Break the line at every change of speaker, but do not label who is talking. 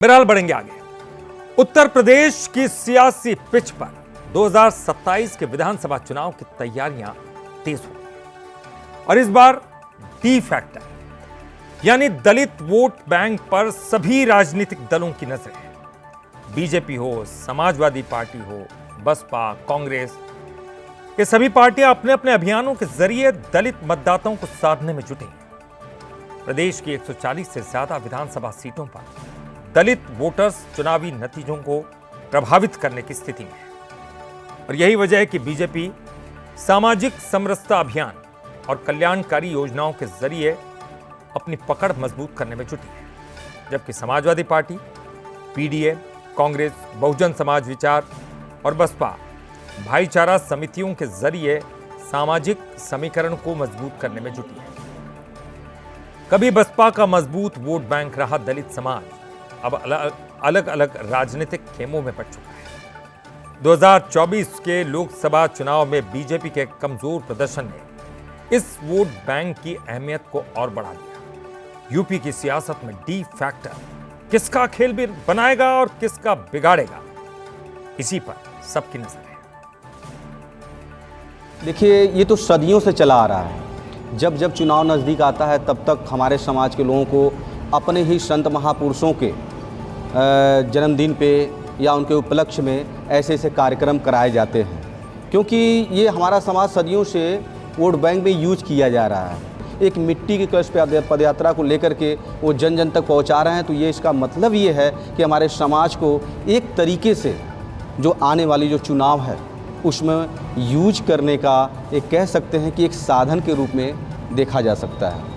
बहरहाल बढ़ेंगे आगे। उत्तर प्रदेश की सियासी पिच पर 2027 के विधानसभा चुनाव की तैयारियां तेज हो गई और इस बार डी फैक्टर यानी दलित वोट बैंक पर सभी राजनीतिक दलों की नजर है। बीजेपी हो, समाजवादी पार्टी हो, बसपा, कांग्रेस, ये सभी पार्टियां अपने अपने अभियानों के जरिए दलित मतदाताओं को साधने में जुटी हैं। प्रदेश की 140 से ज्यादा विधानसभा सीटों पर दलित वोटर्स चुनावी नतीजों को प्रभावित करने की स्थिति में है और यही वजह है कि बीजेपी सामाजिक समरसता अभियान और कल्याणकारी योजनाओं के जरिए अपनी पकड़ मजबूत करने में जुटी है, जबकि समाजवादी पार्टी, पीडीए, कांग्रेस, बहुजन समाज विचार और बसपा भाईचारा समितियों के जरिए सामाजिक समीकरण को मजबूत करने में जुटी है। कभी बसपा का मजबूत वोट बैंक रहा दलित समाज अब अलग अलग राजनीतिक खेमों में पड़ चुका है। 2024 के लोकसभा चुनाव में बीजेपी के कमजोर प्रदर्शन ने इस वोट बैंक की अहमियत को और बढ़ा दिया। यूपी की सियासत में डी फैक्टर किसका खेल भी बनाएगा और किसका बिगाड़ेगा, इसी पर सबकी नजर है।
देखिए, ये तो सदियों से चला आ रहा है। जब जब चुनाव नज़दीक आता है तब तक हमारे समाज के लोगों को अपने ही संत महापुरुषों के जन्मदिन पे या उनके उपलक्ष्य में ऐसे ऐसे कार्यक्रम कराए जाते हैं, क्योंकि ये हमारा समाज सदियों से वोट बैंक में यूज किया जा रहा है। एक मिट्टी की कलश पदयात्रा को लेकर के वो जन जन तक पहुंचा रहे हैं, तो ये इसका मतलब ये है कि हमारे समाज को एक तरीके से जो आने वाली जो चुनाव है उसमें यूज करने का एक कह सकते हैं कि एक साधन के रूप में देखा जा सकता है।